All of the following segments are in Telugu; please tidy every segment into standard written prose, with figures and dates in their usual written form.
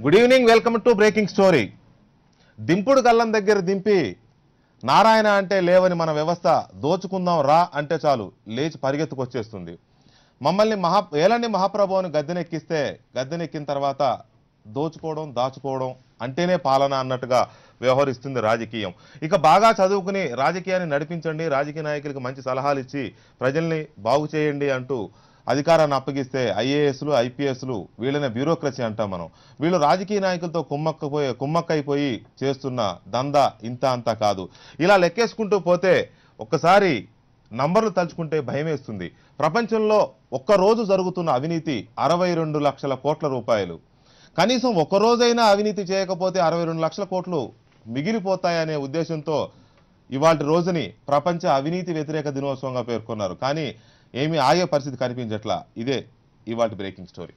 Good evening, welcome to breaking story. దింపుడు కళ్ళం దగ్గర దింపి నారాయణ అంటే లేవని మన వ్యవస్థ దోచుకుందాం రా అంటే చాలు లేచి పరిగెత్తుకొచ్చేస్తుంది. మమ్మల్ని ఏలండి మహాప్రభువుని గద్దెనెక్కిస్తే గద్దెనెక్కిన తర్వాత దోచుకోవడం దాచుకోవడం అంటేనే పాలన అన్నట్టుగా వ్యవహరిస్తుంది రాజకీయం. ఇక బాగా చదువుకుని రాజకీయాన్ని నడిపించండి, రాజకీయ నాయకులకు మంచి సలహాలు ఇచ్చి ప్రజల్ని బాగు చేయండి అంటూ అధికారాన్ని అప్పగిస్తే ఐఏఎస్లు ఐపీఎస్లు వీళ్ళనే బ్యూరోక్రసీ అంటాం మనం. వీళ్ళు రాజకీయ నాయకులతో కుమ్మక్కైపోయి చేస్తున్న దందా ఇంత అంతా కాదు. ఇలా లెక్కేసుకుంటూ పోతే ఒక్కసారి నంబర్లు తలుచుకుంటే భయమేస్తుంది. ప్రపంచంలో ఒక్కరోజు జరుగుతున్న అవినీతి 62 లక్షల కోట్ల రూపాయలు. కనీసం ఒక్కరోజైనా అవినీతి చేయకపోతే 62 లక్షల కోట్లు మిగిలిపోతాయనే ఉద్దేశంతో ఇవాళ రోజుని ప్రపంచ అవినీతి వ్యతిరేక దినోత్సవంగా పేర్కొన్నారు. కానీ ఏమీ ఆగే పరిస్థితి కనిపించట్లా. ఇదే ఇవాళ బ్రేకింగ్ స్టోరీ.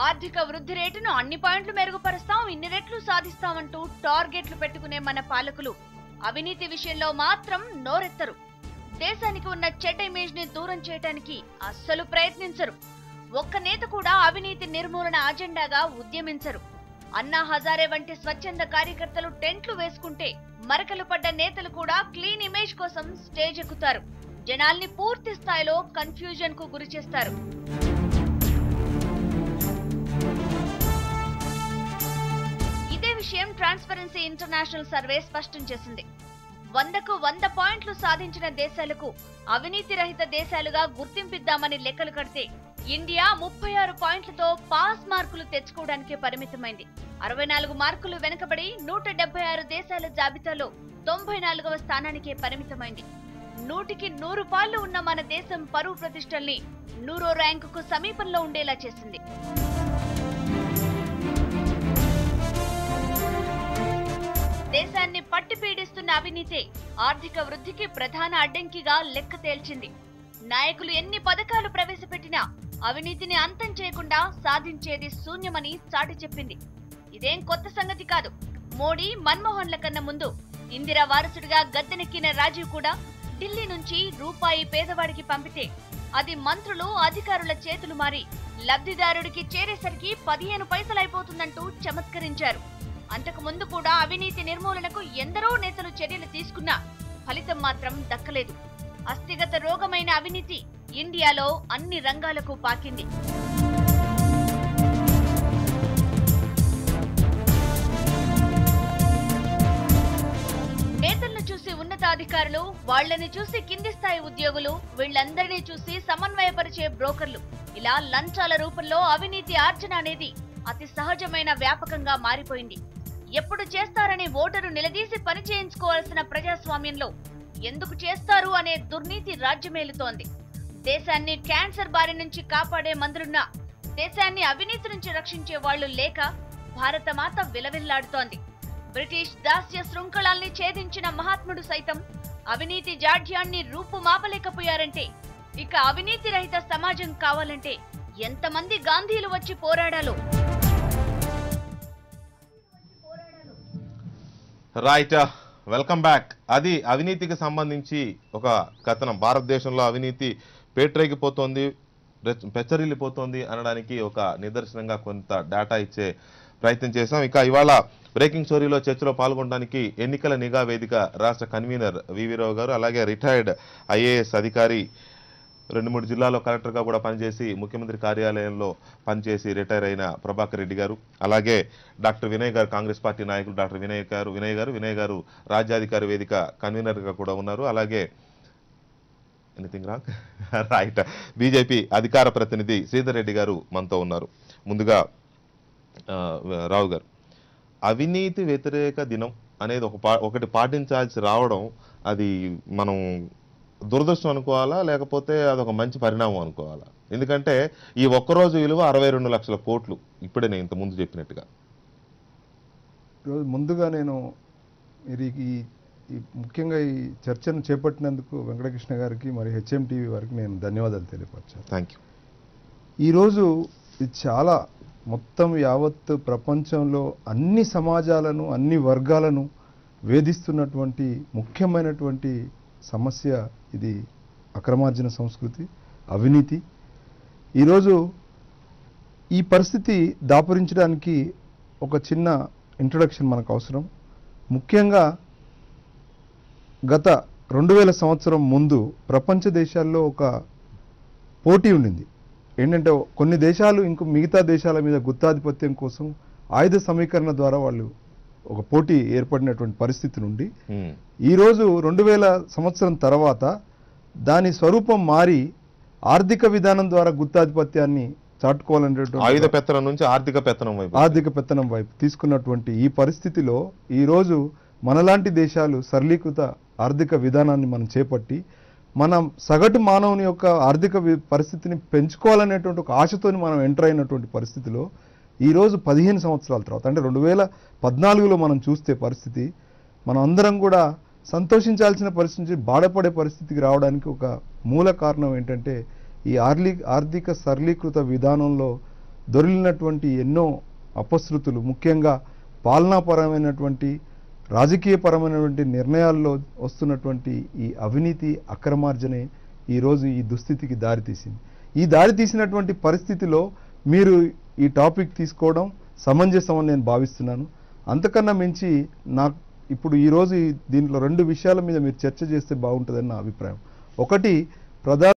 ఆర్థిక వృద్ధి రేటును అన్ని పాయింట్లు మెరుగుపరుస్తాం, ఇన్ని రెట్లు సాధిస్తామంటూ టార్గెట్లు పెట్టుకునే మన పాలకులు అవినీతి విషయంలో మాత్రం నోరెత్తరు. దేశానికి ఉన్న చెడ్డ ఇమేజ్ ని దూరం చేయడానికి అస్సలు ప్రయత్నించరు. ఒక్క నేత కూడా అవినీతి నిర్మూలన అజెండాగా ఉద్యమించరు. అన్నా హజారే వంటి స్వచ్ఛంద కార్యకర్తలు టెంట్లు వేసుకుంటే మరకలు పడ్డ నేతలు కూడా క్లీన్ ఇమేజ్ కోసం స్టేజ్ ఎక్కుతారు. జనాల్ని పూర్తి స్థాయిలో కన్ఫ్యూజన్ కు గురి చేస్తారు. విషయం ట్రాన్స్పరెన్సీ ఇంటర్నేషనల్ సర్వే స్పష్టం చేసింది. 100కు 100 పాయింట్లు సాధించిన దేశాలకు అవినీతి రహిత దేశాలుగా గుర్తింపిద్దామని లెక్కలు కడితే ఇండియా 36 పాయింట్లతో పాస్ మార్కులు తెచ్చుకోవడానికి పరిమితమైంది. 64 మార్కులు వెనుకబడి 176 దేశాల జాబితాలో 94వ స్థానానికే పరిమితమైంది. 100కి 100 పాళ్లు ఉన్న మన దేశం పరువు ప్రతిష్టల్ని 100వ ర్యాంకుకు సమీపంలో ఉండేలా చేసింది. దేశాన్ని పట్టి పీడిస్తున్న అవినీతే ఆర్థిక వృద్ధికి ప్రధాన అడ్డంకిగా లెక్క తేల్చింది. నాయకులు ఎన్ని పథకాలు ప్రవేశపెట్టినా అవినీతిని అంతం చేయకుండా సాధించేది శూన్యమని చాటి చెప్పింది. ఇదేం కొత్త సంగతి కాదు. మోడీ, మన్మోహన్ల కన్నా ముందు ఇందిరా వారసుడిగా గద్దెనెక్కిన రాజీవ్ కూడా ఢిల్లీ నుంచి రూపాయి పేదవాడికి పంపితే అది మంత్రులు, అధికారుల చేతులు మారి లబ్ధిదారుడికి చేరేసరికి 15 పైసలైపోతుందంటూ చమత్కరించారు. అంతకు ముందు కూడా అవినీతి నిర్మూలనకు ఎందరో నేతలు చర్యలు తీసుకున్నా ఫలితం మాత్రం దక్కలేదు. అస్థిగత రోగమైన అవినీతి ఇండియాలో అన్ని రంగాలకు పాకింది. నేతలను చూసి ఉన్నతాధికారులు, వాళ్లని చూసి కింది స్థాయి ఉద్యోగులు, వీళ్లందరినీ చూసి సమన్వయపరిచే బ్రోకర్లు, ఇలా లంచాల రూపంలో అవినీతి ఆర్జన అనేది అతి సహజమైన వ్యాపకంగా మారిపోయింది. ఎప్పుడు చేస్తారని ఓటరు నిలదీసి పని చేయించుకోవాల్సిన ప్రజాస్వామ్యంలో ఎందుకు చేస్తారు అనే దుర్నీతి రాజ్యమేలుతోంది. దేశాన్ని క్యాన్సర్ బారి నుంచి కాపాడే మంత్రున్నా దేశాన్ని అవినీతి నుంచి రక్షించే వాళ్లు లేక భారతమాత విలవిల్లాడుతోంది. బ్రిటిష్ దాస్య శృంఖలాల్ని ఛేదించిన మహాత్ముడు సైతం అవినీతి జాడ్యాన్ని రూపుమాపలేకపోయారంటే ఇక అవినీతి రహిత సమాజం కావాలంటే ఎంతమంది గాంధీలు వచ్చి పోరాడాలో. Right, welcome back. అది అవినీతికి సంబంధించి ఒక కథనం. భారతదేశంలో అవినీతి పేట్రేగిపోతోంది, పెచ్చరిల్లిపోతోంది అనడానికి ఒక నిదర్శనంగా కొంత డేటా ఇచ్చే ప్రయత్నం చేశాం. ఇక ఇవాళ బ్రేకింగ్ స్టోరీలో చర్చలో పాల్గొనడానికి ఎన్నికల నిఘా వేదిక రాష్ట్ర కన్వీనర్ వివి రావు గారు, అలాగే రిటైర్డ్ ఐఏఎస్ అధికారి, 2-3 జిల్లాల్లో కలెక్టర్గా కూడా పనిచేసి ముఖ్యమంత్రి కార్యాలయంలో పనిచేసి రిటైర్ అయిన ప్రభాకర్ రెడ్డి గారు, అలాగే డాక్టర్ వినయ్ గారు, కాంగ్రెస్ పార్టీ నాయకులు డాక్టర్ వినయ్ గారు రాజ్యాధికారి వేదిక కన్వీనర్గా కూడా ఉన్నారు. అలాగే ఎనీథింగ్ రాంగ్ రైట్, బీజేపీ అధికార ప్రతినిధి శ్రీధర్ రెడ్డి గారు మనతో ఉన్నారు. ముందుగా రావు గారు, అవినీతి వ్యతిరేక దినం అనేది ఒకటి పాటించాల్సి రావడం అది మనం దురదృష్టం అనుకోవాలా, లేకపోతే అదొక మంచి పరిణామం అనుకోవాలా? ఎందుకంటే ఈ ఒక్కరోజు విలువ 62 లక్షల కోట్లు. ఇప్పుడే నేను ఇంత ముందు చెప్పినట్టుగా ముందుగా నేను మీరు ఈ ముఖ్యంగా ఈ చర్చను చేపట్టినందుకు వెంకటకృష్ణ గారికి మరి హెచ్ఎంటీవీ వారికి నేను ధన్యవాదాలు తెలియపరచాను. Thank you. ఈరోజు ఇది చాలా మొత్తం యావత్ ప్రపంచంలో అన్ని సమాజాలను అన్ని వర్గాలను వేధిస్తున్నటువంటి ముఖ్యమైనటువంటి సమస్య ఇది అక్రమార్జన సంస్కృతి, అవినీతి. ఈరోజు ఈ పరిస్థితి దాపురించడానికి ఒక చిన్న ఇంట్రొడక్షన్ మనకు అవసరం. ముఖ్యంగా గత 2000 సంవత్సరం ముందు ప్రపంచ దేశాల్లో ఒక పోటీ ఉండింది. ఏంటంటే కొన్ని దేశాలు ఇంకో మిగతా దేశాల మీద గుత్తాధిపత్యం కోసం ఆయుధ సమీకరణ ద్వారా వాళ్ళు ఒక పోటీ ఏర్పడినటువంటి పరిస్థితి నుండి ఈరోజు 2000 సంవత్సరం తర్వాత దాని స్వరూపం మారి ఆర్థిక విధానం ద్వారా గుత్తాధిపత్యాన్ని చాటుకోవాలనేటువంటి ఆయుధ పెత్తనం నుంచి ఆర్థిక పెత్తనం వైపు తీసుకున్నటువంటి ఈ పరిస్థితిలో ఈరోజు మనలాంటి దేశాలు సరళీకృత ఆర్థిక విధానాన్ని మనం చేపట్టి మనం సగటు మానవుని యొక్క ఆర్థిక పరిస్థితిని పెంచుకోవాలనేటువంటి ఒక ఆశతోని మనం ఎంటర్ అయినటువంటి పరిస్థితిలో ఈరోజు 15 సంవత్సరాల తర్వాత అంటే 2014లో మనం చూస్తే పరిస్థితి మనం అందరం కూడా సంతోషించాల్సిన పరిస్థితి బాధపడే పరిస్థితికి రావడానికి ఒక మూల కారణం ఏంటంటే ఈ ఆర్థిక సరళీకృత విధానంలో దొరికినటువంటి ఎన్నో అపశృతులు, ముఖ్యంగా పాలనాపరమైనటువంటి రాజకీయపరమైనటువంటి నిర్ణయాల్లో వస్తున్నటువంటి ఈ అవినీతి అక్రమార్జనే ఈరోజు ఈ దుస్థితికి దారితీసింది. ఈ దారితీసినటువంటి పరిస్థితిలో మీరు ఈ టాపిక్ తీసుకోవడం సమంజసం అని నేను భావిస్తున్నాను. అంతకన్నా మించి నాకు ఇప్పుడు ఈరోజు దీంట్లో 2 విషయాల మీద మీరు చర్చ చేస్తే బాగుంటుందని నా అభిప్రాయం. ఒకటి, ప్రధాన